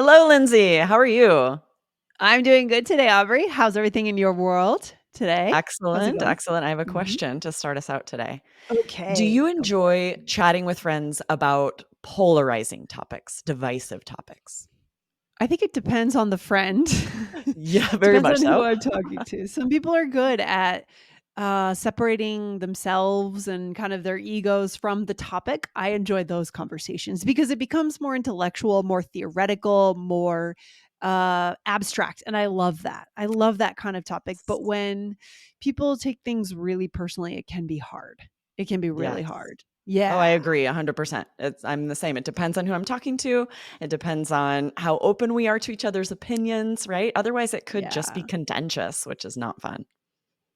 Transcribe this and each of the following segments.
Hello, Lindsay. How are you? I'm doing good today, Aubrey. How's everything in your world today? How's it Excellent. going? Excellent. I have a Mhm. question to start us out today. Do you Okay, go for it. enjoy chatting with friends about polarizing topics, divisive topics? I think it depends on the friend. Yeah, very Depends much on who so. I'm talking to. Some people are good at separating themselves and kind of their egos from the topic. I enjoy those conversations because it becomes more intellectual, more theoretical, more abstract. And I love that. I love that kind of topic. But when people take things really personally, it can be hard. It can be really Yes. hard. Oh, I Yeah. agree 100%. I'm the same. It depends on who I'm talking to. It depends on how open we are to each other's opinions, right? Otherwise, it could just be Yeah. contentious, which is not fun.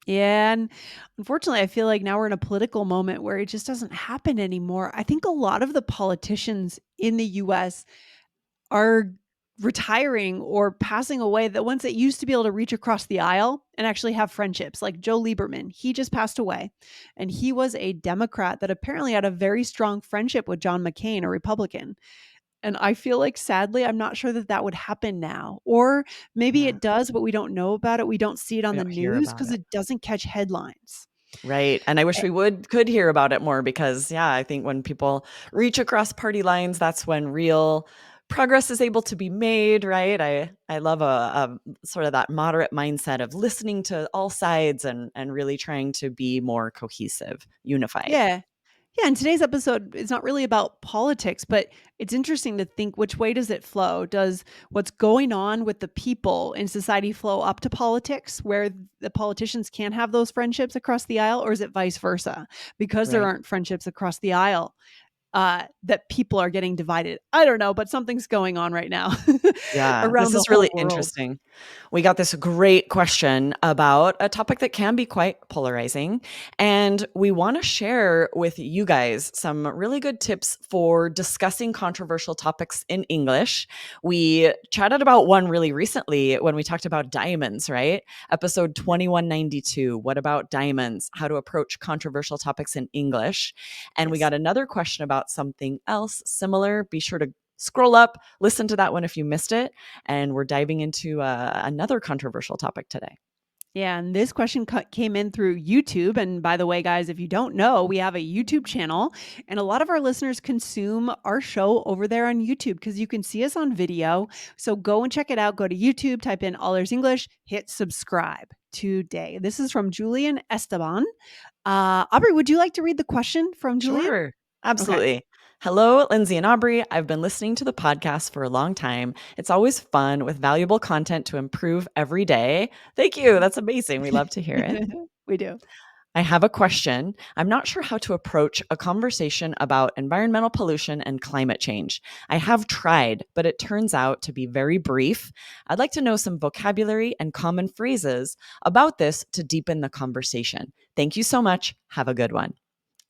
Yeah, and unfortunately, I feel like now we're in a political moment where it just doesn't happen anymore. I think a lot of the politicians in the US are retiring or passing away, the ones that used to be able to reach across the aisle and actually have friendships, like Joe Lieberman. He just passed away, and he was a Democrat that apparently had a very strong friendship with John McCain, a Republican. And I feel like, sadly, I'm not sure that that would happen now. Or maybe Yeah. it does, but we don't know about it. We don't see it We on the don't hear news about because it. it doesn't catch headlines. Right, and I wish Eh we could hear about it more because, yeah, I think when people reach across party lines, that's when real progress is able to be made, right? I love a sort of that moderate mindset of listening to all sides and really trying to be more cohesive, unified. Yeah. Yeah, and today's episode is not really about politics, but it's interesting to think which way does it flow? Does what's going on with the people in society flow up to politics where the politicians can have those friendships across the aisle, or is it vice versa? Because there Right. aren't friendships across the aisle, that people are getting divided. I don't know, but something's going on right now Yeah, around this the is whole really world. interesting. We got this great question about a topic that can be quite polarizing. And we want to share with you guys some really good tips for discussing controversial topics in English. We chatted about one really recently when we talked about diamonds, right? Episode 2192. What about diamonds? How to approach controversial topics in English. And we Yes. got another question about something else similar. Be sure to scroll up, listen to that one if you missed it. And we're diving into another controversial topic today. Yeah, and this question came in through YouTube. And by the way, guys, if you don't know, we have a YouTube channel, and a lot of our listeners consume our show over there on YouTube because you can see us on video. So go and check it out. Go to YouTube, type in All Ears English, hit subscribe today. This is from Julian Esteban. Aubrey, would you like to read the question from Julian? Sure. Okay. Absolutely. Hello, Lindsay and Aubrey. I've been listening to the podcast for a long time. It's always fun with valuable content to improve every day. Thank you. That's amazing. We love to hear it. We do. I have a question. I'm not sure how to approach a conversation about environmental pollution and climate change. I have tried, but it turns out to be very brief. I'd like to know some vocabulary and common phrases about this to deepen the conversation. Thank you so much. Have a good one.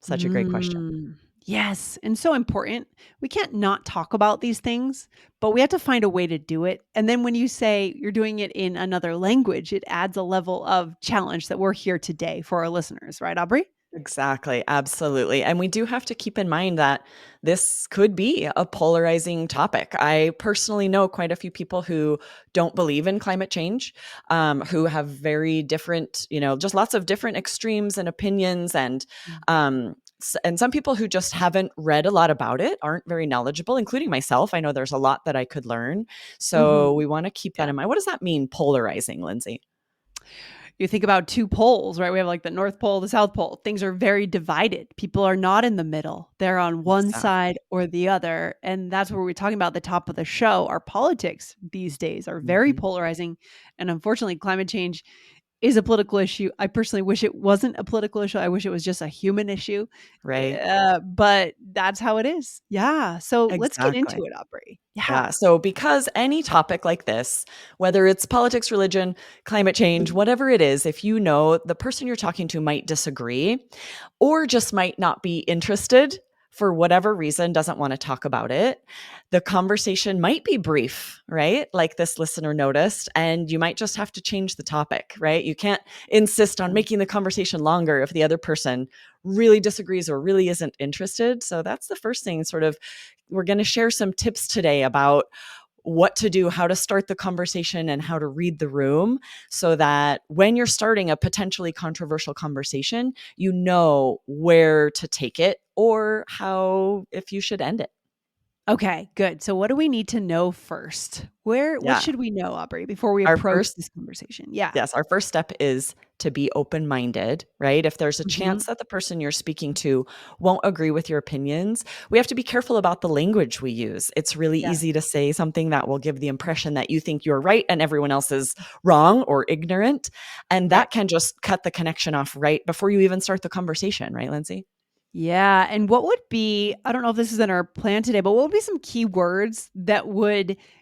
Such a great question. Yes, and so important. We can't not talk about these things, but we have to find a way to do it. And then when you say you're doing it in another language, it adds a level of challenge that we're here today for our listeners, right, Aubrey? Exactly. Absolutely. And we do have to keep in mind that this could be a polarizing topic. I personally know quite a few people who don't believe in climate change, who have very different, just lots of different extremes and opinions. And some people who just haven't read a lot about it, aren't very knowledgeable, including myself. I know there's a lot that I could learn. So Mhm. we want to keep that Yeah. in mind. What does that mean, polarizing, Lindsay? You think about two poles, right? We have like the North Pole, the South Pole. Things are very divided. People are not in the middle. They're on one Exactly. side or the other. And that's what we're talking about at the top of the show. Our politics these days are very Mhm. polarizing. And unfortunately, climate change is a political issue. I personally wish it wasn't a political issue. I wish it was just a human issue. Right. But that's how it is. Yeah. So let's get into Exactly. it, Aubrey. Yeah. Yeah. So, because any topic like this, whether it's politics, religion, climate change, whatever it is, if you know the person you're talking to might disagree or just might not be interested for whatever reason, doesn't want to talk about it, the conversation might be brief, right? Like this listener noticed, and you might just have to change the topic, right? You can't insist on Yeah. making the conversation longer if the other person really disagrees or really isn't interested. So, that's the first thing, sort of we're going to share some tips today about what to do, how to start the conversation, and how to read the room so that when you're starting a potentially controversial conversation, you know where to take it or how, if you should end it. Okay, good. So what do we need to know first? What Yeah. should we know, Aubrey, before we Our approach first this conversation? Yeah. Yes, our first step is to be open-minded, right? If there's a Mhm. chance that the person you're speaking to won't agree with your opinions, we have to be careful about the language we use. It's really Yes. easy to say something that will give the impression that you think you're right and everyone else is wrong or ignorant, and Yep. that can just cut the connection off right before you even start the conversation, right, Lindsay? Yeah, and what would be I don't know if this is in our plan today, but what would be some keywords that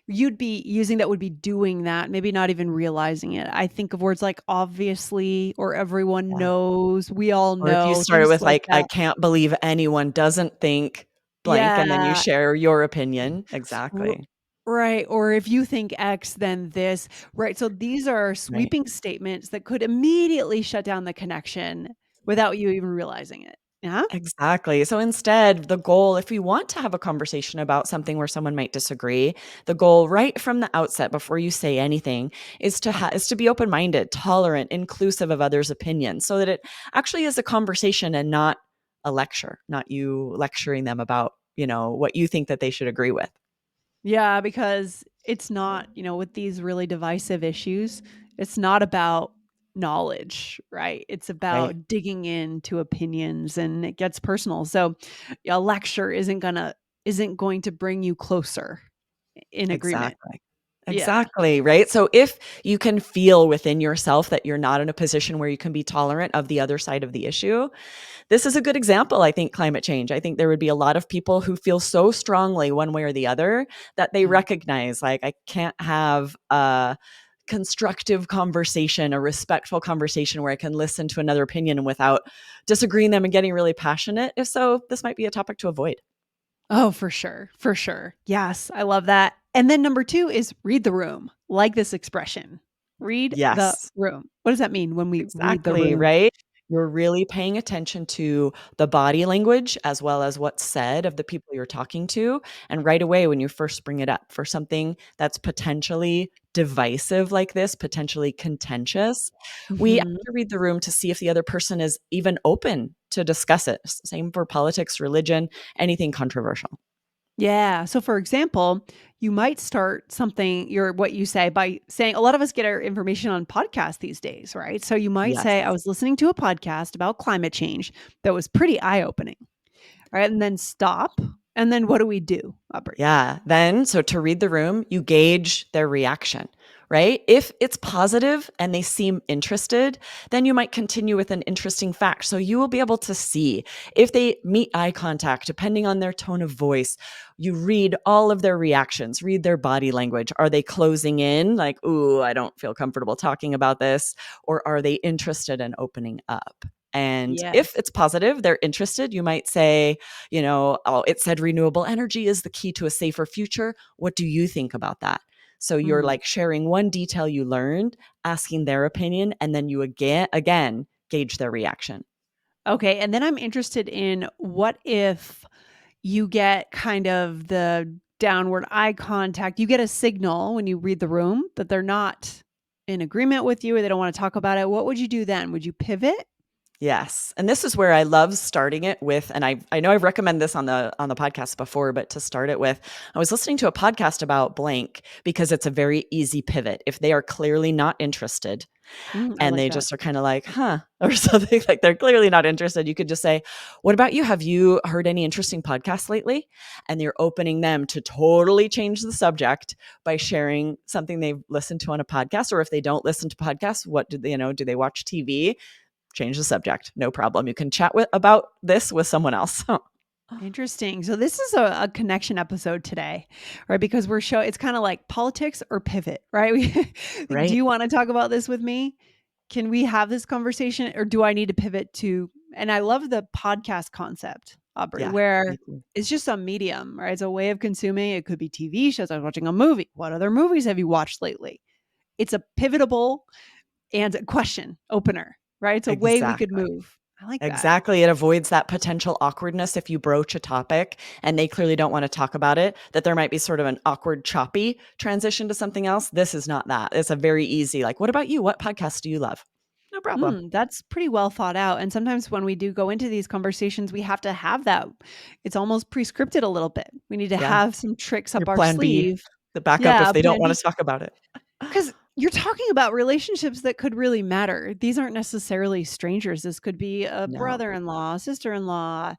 you'd be using that would be doing that, maybe not even realizing it? I think of words like obviously or everyone Yeah. knows, we all Or if you know, started things with like like, "I that. can't believe anyone doesn't think blank," and then you Yeah. share your opinion. R Exactly. right, or if you think X, then this. Right, so these are Right. sweeping statements that could immediately shut down the connection without you even realizing it. Yeah? Exactly. So instead, the goal, if you want to have a conversation about something where someone might disagree, the goal right from the outset, before you say anything, is to be open minded, tolerant, inclusive of others' opinions, so that it actually is a conversation and not a lecture, not you lecturing them about what you think that they should agree with. Yeah, because it's not, with these really divisive issues, it's not about knowledge, right? It's Right. about digging into opinions and it gets personal. So a lecture isn't going to bring you closer in agreement. Exactly. Yeah. Exactly, right? So if you can feel within yourself that you're not in a position where you can be tolerant of the other side of the issue, this is a good example, I think, climate change. I think there would be a lot of people who feel so strongly one way or the other that they Mhm. recognize, like, I can't have a constructive conversation, a respectful conversation where I can listen to another opinion without disagreeing them and getting really passionate. If so, this might be a topic to avoid. Oh, for sure. For sure. Yes, I love that. And then number 2 is read the room. Like this expression. Read the Yes. room. What does that mean when we read the Exactly, room? right? You're really paying attention to the body language as well as what's said of the people you're talking to, and right away when you first bring it up for something that's potentially divisive like this, potentially contentious, we have Mhm. to read the room to see if the other person is even open to discuss it. Same for politics, religion, anything controversial. Yeah. So for example, you might start something your what you say by saying a lot of us get our information on podcasts these days, right? So you might Yes. say, I was listening to a podcast about climate change that was pretty eye-opening. Right. And then stop. And then what do we do, Aubrey? Yeah. Then, so to read the room, you gauge their reaction, right? If it's positive and they seem interested, then you might continue with an interesting fact. So you will be able to see if they meet eye contact, depending on their tone of voice. You read all of their reactions, read their body language. Are they closing in, like, ooh, I don't feel comfortable talking about this? Or are they interested in opening up? And if Yes. it's positive, they're interested, you might say, oh, it said renewable energy is the key to a safer future. What do you think about that? So you're Mm. like sharing one detail you learned, asking their opinion, and then you again gauge their reaction. Okay. And then I'm interested in what if you get kind of the downward eye contact. You get a signal when you read the room that they're not in agreement with you or they don't want to talk about it. What would you do then? Would you pivot? Yes, and this is where I love starting it with, and I know I've recommended this on the podcast before, but to start it with, I was listening to a podcast about blank because it's a very easy pivot. If they are clearly not interested, I and like they that. just are kinda like, "Huh," or something, like they're clearly not interested, you could just say, "What about you? Have you heard any interesting podcasts lately?" And you're opening them to totally change the subject by sharing something they've listened to on a podcast, or if they don't listen to podcasts, what do they do they watch TV? Change the subject, no problem. You can chat about this with someone else. Interesting. So this is a connection episode today, right? Because it's kind of like politics or pivot, right? Do Right? you want to talk about this with me? Can we have this conversation or do I need to pivot to, and I love the podcast concept, Aubrey, Yeah, me where too. it's just a medium, right? It's a way of consuming. It could be TV shows. I was watching a movie. What other movies have you watched lately? It's a pivotable and a question opener, right? It's a way we could Exactly. move. I like that. Exactly. It avoids that potential awkwardness if you broach a topic and they clearly don't want to talk about it, that there might be sort of an awkward, choppy transition to something else. This is not that. It's a very easy, like, what about you? What podcast do you love? No problem. That's pretty well thought out. And sometimes when we do go into these conversations, we have to have that. It's almost prescripted a little bit. We need to Yeah. have some tricks Your up our plan B, sleeve. the backup Yeah, if a they don't plan want B. to talk about it. Because you're talking about relationships that could really matter. These aren't necessarily strangers. This could be a No. brother-in-law, sister-in-law.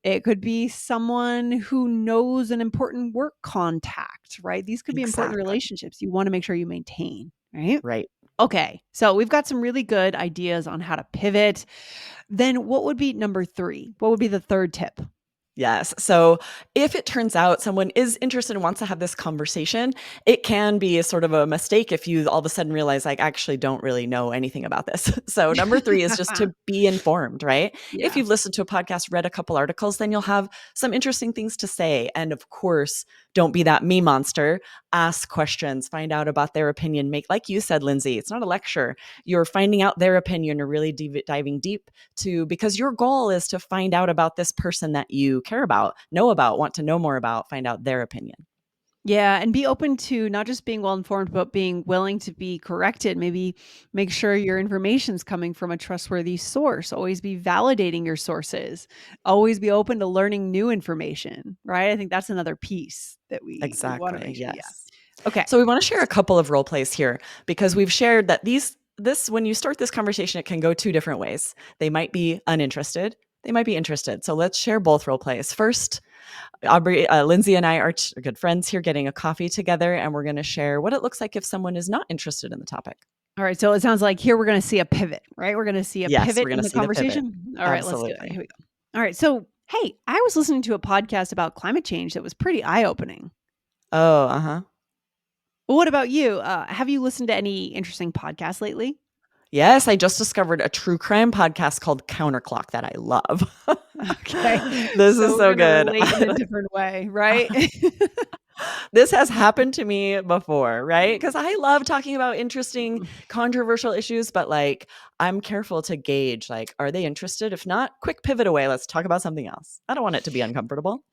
It could be someone who knows an important work contact, right? These could be important Exactly. relationships you want to make sure you maintain, right? Right. Okay, so we've got some really good ideas on how to pivot. Then what would be number 3? What would be the third tip? Yes. So if it turns out someone is interested and wants to have this conversation, it can be a sort of a mistake if you all of a sudden realize, like, I actually don't really know anything about this. So number 3 is just to be informed, right? If Yeah. you've listened to a podcast, read a couple articles, then you'll have some interesting things to say. And of course, don't be that me monster. Ask questions, find out about their opinion. Make, like you said, Lindsay, it's not a lecture. You're finding out their opinion or really diving deep to, because your goal is to find out about this person that you care about, know about, want to know more about, find out their opinion. Yeah, and be open to not just being well informed, but being willing to be corrected. Maybe make sure your information's coming from a trustworthy source. Always be validating your sources. Always be open to learning new information, right? I think that's another piece that we want to Exactly. make sure. Yeah. Yes. Okay. So we want to share a couple of role plays here because we've shared that this when you start this conversation, it can go two different ways. They might be uninterested. They might be interested. So let's share both role plays. First, Aubrey, Lindsay and I are good friends here getting a coffee together, and we're going to share what it looks like if someone is not interested in the topic. All right. So it sounds like here we're going to see a pivot, right? We're going to see a Yes, we're pivot going in to the see the pivot. conversation. All right. Let's do it. Absolutely. Here we go. All right. So, hey, I was listening to a podcast about climate change that was pretty eye opening. Oh, uh-huh. Well, what about you? Have you listened to any interesting podcasts lately? Yes, I just discovered a true crime podcast called Counterclock that I love. Okay. This So is we're so going to good. relate in a different way, right? This has happened to me before, right? Because I love talking about interesting, controversial issues, but like I'm careful to gauge, like, are they interested? If not, quick pivot away. Let's talk about something else. I don't want it to be uncomfortable.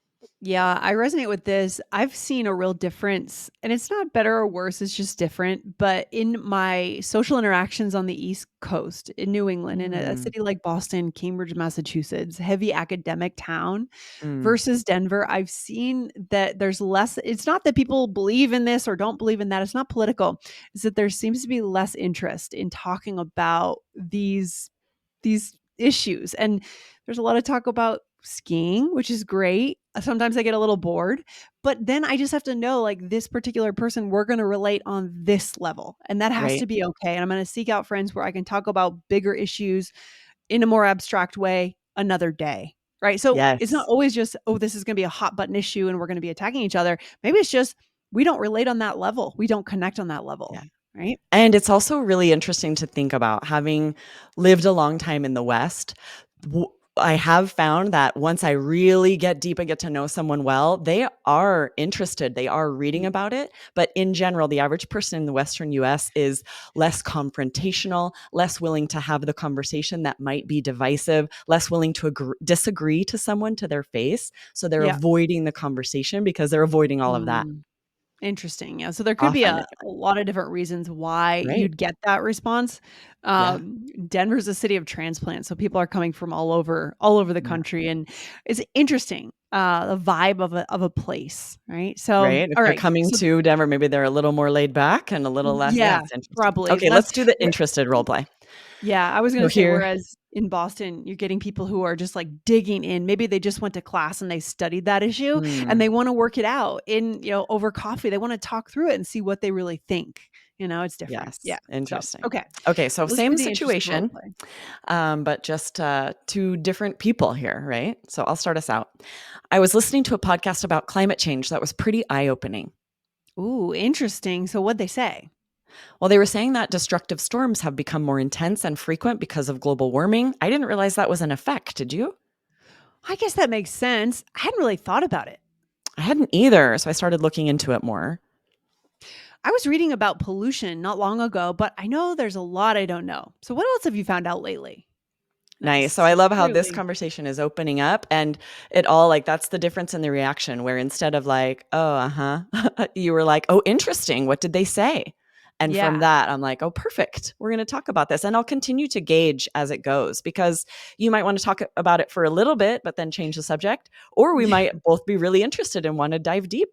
Yeah, I resonate with this. I've seen a real difference, and it's not better or worse, it's just different. But in my social interactions on the East Coast in New England, in a Mm, city like Boston, Cambridge, Massachusetts, heavy academic town mm, versus Denver, I've seen that there's less. It's not that people believe in this or don't believe in that. It's not political. It's that there seems to be less interest in talking about these issues. And there's a lot of talk about skiing, which is great. Sometimes I get a little bored, but then I just have to know, like, this particular person, we're going to relate on this level. And that has right. to be okay. And I'm going to seek out friends where I can talk about bigger issues in a more abstract way another day. Right. So it's not Yes. always just, oh, this is going to be a hot button issue and we're going to be attacking each other. Maybe it's just we don't relate on that level. We don't connect on that level. Yeah. Right. And it's also really interesting to think about, having lived a long time in the West. I have found that once I really get deep and get to know someone well, they are interested. They are reading about it. But in general, the average person in the Western US is less confrontational, less willing to have the conversation that might be divisive, less willing to disagree to someone to their face. So they're Yeah. avoiding the conversation because they're avoiding all of that. Mm. Interesting. Yeah. So there could be Often, a lot of different reasons why right? you'd get that response. Yeah. Denver's a city of transplants, so people are coming from all over the Yeah. country, and it's interesting the vibe of a place, right? So, Right? If all they're right. coming So to Denver, maybe they're a little more laid back and a little less, yeah, yeah, it's interesting. probably Okay, less. let's do the interested role play. Yeah, I was So gonna say, here, whereas in Boston, you're getting people who are just like digging in. Maybe they just went to class and they studied that issue and mm, they want to work it out in, over coffee. They want to talk through it and see what they really think. It's different. Yeah. yes, So, interesting. okay. Okay, so Let's do same the interested role situation, play. but just two different people here, right? So I'll start us out. I was listening to a podcast about climate change that was pretty eye-opening. Ooh, interesting. So what'd they say? Well, they were saying that destructive storms have become more intense and frequent because of global warming. I didn't realize that was an effect. Did you? I guess that makes sense. I hadn't really thought about it. I hadn't either, so I started looking into it more. I was reading about pollution not long ago, but I know there's a lot I don't know. So what else have you found out lately? Nice. So Nice. I love how this Absolutely. conversation is opening up and it all like that's the difference in the reaction where instead of like, oh, uh-huh, you were like, oh, interesting. What did they say? And from Yeah. that, I'm like, oh, perfect. We're going to talk about this. And I'll continue to gauge as it goes because you might want to talk about it for a little bit, but then change the subject. Or we might both be really interested and want to dive deep.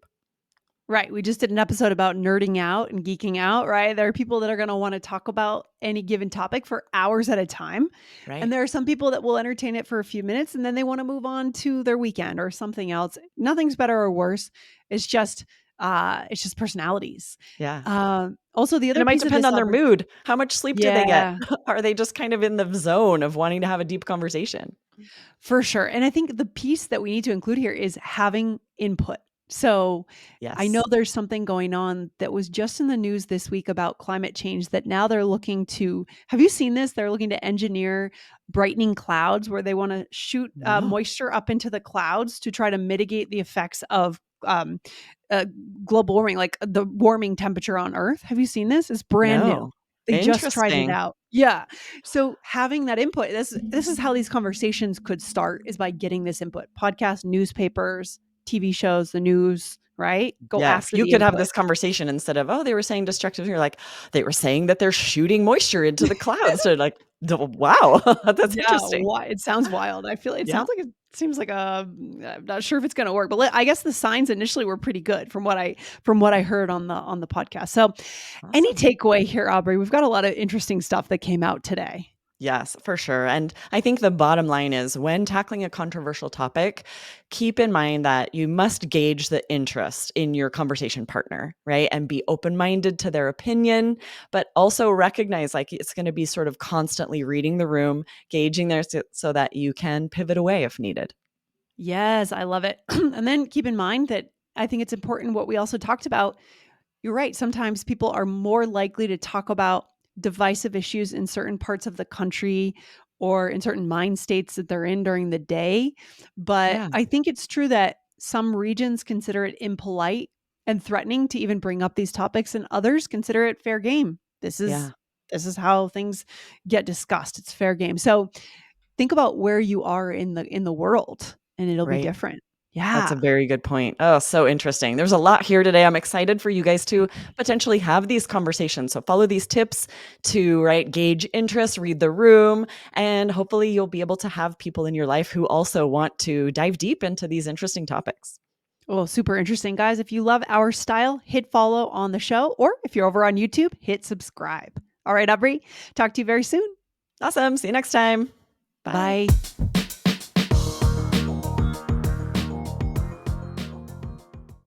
Right. We just did an episode about nerding out and geeking out, right? There are people that are going to want to talk about any given topic for hours at a time. And Right. there are some people that will entertain it for a few minutes and then they want to move on to their weekend or something else. Nothing's better or worse. It's just personalities. Yeah. Also the And other it might piece of depend this, on their Aubrey. mood. How much sleep do they get? Yeah. Are they just kind of in the zone of wanting to have a deep conversation? For sure. And I think the piece that we need to include here is having input. So I know Yes. there's something going on that was just in the news this week about climate change that now they're looking to. Have you seen this? They're looking to engineer brightening clouds where they want to shoot No. moisture up into the clouds to try to mitigate the effects of uh, global warming, like the warming temperature on Earth. Have you seen this? It's brand new. No. They just tried it Interesting. out. Yeah. So having that input, this is how these conversations could start is by getting this input. Podcasts, newspapers, TV shows, the news, right? Go Yes, after you the could have input. this conversation instead of, "Oh, they were saying destructive." You're like, "They were saying that they're shooting moisture into the clouds." So like, wow, that's Yeah, interesting. why it sounds wild. I feel it Yeah, sounds like it seems like I'm not sure if it's going to work, but I guess the signs initially were pretty good from what I heard on the podcast. So, any awesome. takeaway here, Aubrey? We've got a lot of interesting stuff that came out today. Yes, for sure. And I think the bottom line is when tackling a controversial topic, keep in mind that you must gauge the interest in your conversation partner, right? And be open minded to their opinion, but also recognize like it's going to be sort of constantly reading the room, gauging there so that you can pivot away if needed. Yes, I love it. And then keep in mind that I think it's important what we also talked about. You're right. Sometimes people are more likely to talk about divisive issues in certain parts of the country or in certain mind states that they're in during the day. But Yeah. I think it's true that some regions consider it impolite and threatening to even bring up these topics, and others consider it fair game. Yeah. This is how things get discussed. It's fair game. So think about where you are in the world, and it'll be Right. different. That's a Yeah. very good point. Oh, so interesting. There's a lot here today. I'm excited for you guys to potentially have these conversations. So follow these tips to right gauge interest, read the room, and hopefully you'll be able to have people in your life who also want to dive deep into these interesting topics. Well, super interesting, guys. If you love our style, hit follow on the show, or if you're over on YouTube, hit subscribe. All right, Aubrey, talk to you very soon. Awesome. See you next time. Bye. Bye.